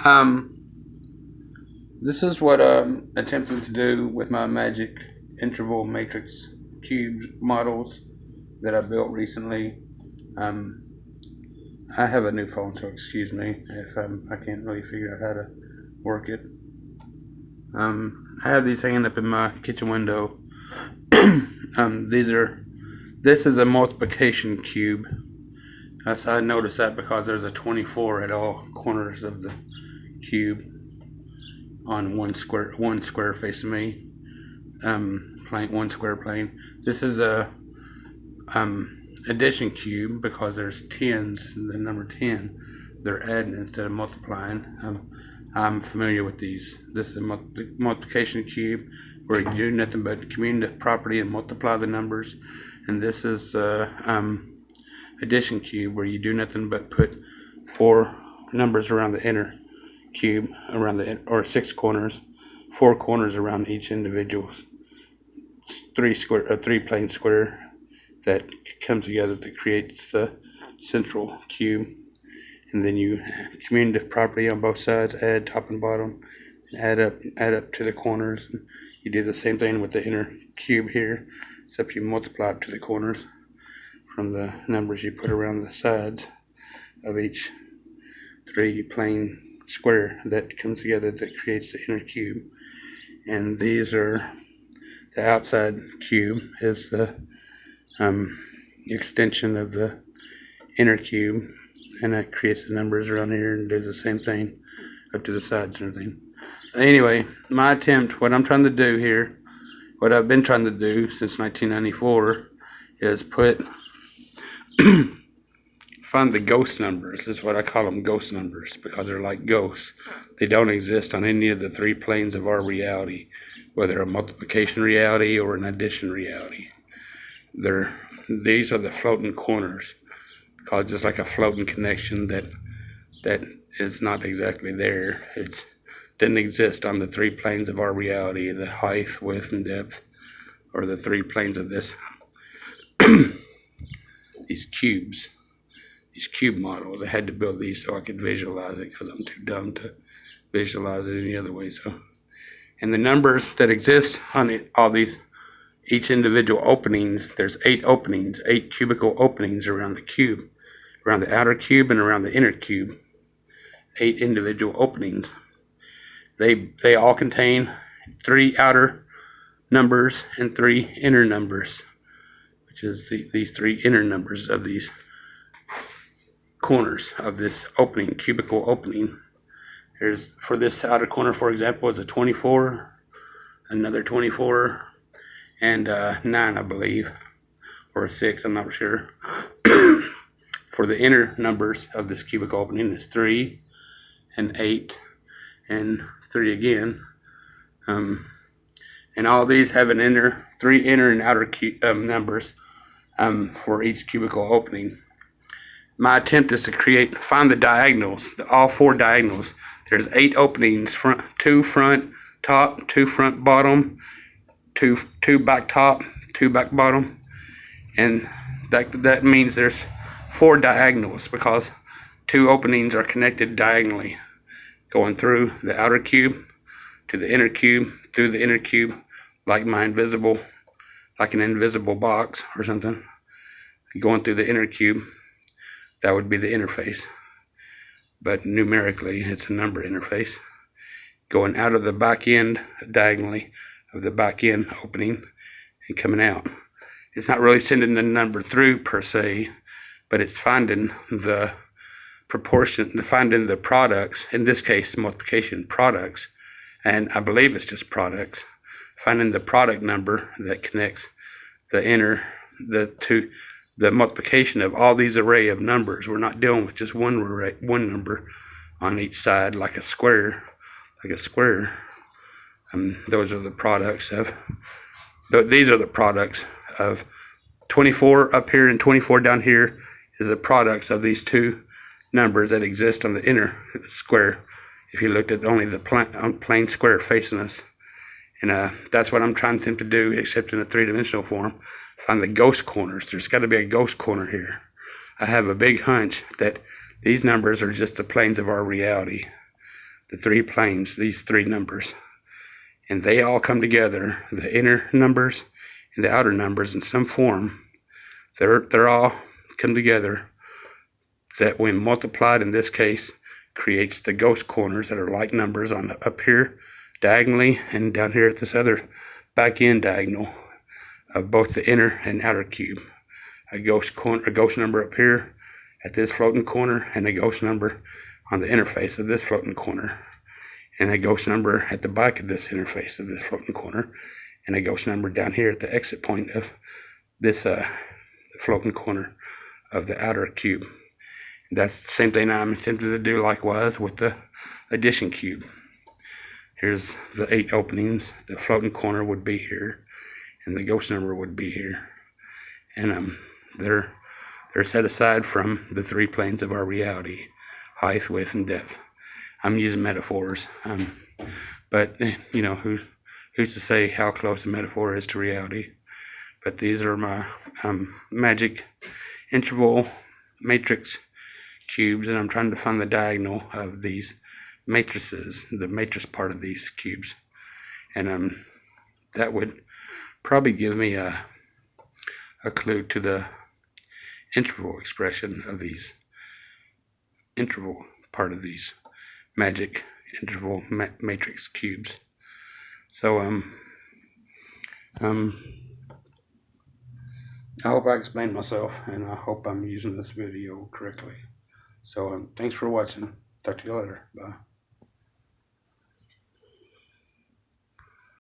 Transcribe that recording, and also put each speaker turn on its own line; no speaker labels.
Um, this is what I'm attempting to do with my magic interval matrix cube models that I built recently. Um, I have a new phone, so excuse me if I can't really figure out how to work it. I have these hanging up in my kitchen window. These are. This is a multiplication cube. I noticed that because there's a 24 at all corners of the cube on one square facing me. Plane, one square plane. This is a addition cube because there's tens, the number 10. They're adding instead of multiplying. I'm familiar with these. This is a multiplication cube where you do nothing but commute the property and multiply the numbers. And this is addition cube where you do nothing but put four numbers around the inner cube, around the or six corners, four corners around each individual three plane square that comes together to create the central cube. And then you commutative property on both sides, add top and bottom, add up to the corners. You do the same thing with the inner cube here, except you multiply up to the corners from the numbers you put around the sides of each three plane square that comes together that creates the inner cube. And these are the outside cube is the extension of the inner cube, and that creates the numbers around here and does the same thing up to the sides and everything. Anyway, my attempt, what I'm trying to do here, what I've been trying to do since 1994 is find the ghost numbers. This is what I call them, ghost numbers, because they're like ghosts. They don't exist on any of the three planes of our reality, whether a multiplication reality or an addition reality. These are the floating corners, because just like a floating connection that is not exactly there. It didn't exist on the three planes of our reality, the height, width, and depth, or the three planes of this. These cube models. I had to build these so I could visualize it because I'm too dumb to visualize it any other way. So, and the numbers that exist on all these, each individual openings, there's 8 openings, 8 cubical openings around the cube, around the outer cube and around the inner cube. 8 individual openings. They all contain 3 outer numbers and 3 inner numbers, which is these 3 inner numbers of these corners of this opening, cubical opening. There's, for this outer corner, for example, is a 24, another 24, and 9, I believe, or a 6, I'm not sure. For the inner numbers of this cubical opening is 3 and 8 and 3 again. And all these have an 3 inner and outer numbers for each cubical opening. My attempt is to find the diagonals, all 4 diagonals. There's 8 openings, 2 front top, 2 front bottom, 2 back top, 2 back bottom, and that means there's 4 diagonals because 2 openings are connected diagonally, going through the outer cube to the inner cube, through the inner cube, like an invisible box or something, going through the inner cube. That would be the interface, but numerically it's a number interface, going out of the back end diagonally of the back end opening and coming out. It's not really sending the number through per se, but it's finding the proportion, finding the products, in this case multiplication products, and I believe it's just products, finding the product number that connects the multiplication of all these array of numbers. We're not dealing with just one number on each side like a square. Those are the products of, these are the products of 24 up here and 24 down here is the products of these 2 numbers that exist on the inner square. If you looked at only the plane square facing us. And that's what I'm trying to do, except in a 3-dimensional form. Find the ghost corners. There's got to be a ghost corner here. I have a big hunch that these numbers are just the planes of our reality. the three planes, these three numbers, and they all come together, the inner numbers and the outer numbers in some form. They're all come together that when multiplied in this case creates the ghost corners that are like numbers on up here diagonally and down here at this other back end diagonal of both the inner and outer cube. A ghost number up here at this floating corner, and a ghost number on the interface of this floating corner, and a ghost number at the back of this interface of this floating corner, and a ghost number down here at the exit point of this floating corner of the outer cube. That's the same thing I'm attempting to do likewise with the addition cube. Here's the 8 openings. The floating corner would be here, and the ghost number would be here. And they're set aside from the 3 planes of our reality: height, width, and depth. I'm using metaphors, but you know, who's to say how close a metaphor is to reality? But these are my magic interval matrix cubes, and I'm trying to find the diagonal of these matrices, the matrix part of these cubes, and that would probably give me a clue to the interval expression of these interval part of these magic interval matrix cubes. So I hope I explained myself, and I hope I'm using this video correctly. So thanks for watching. Talk to you later. Bye.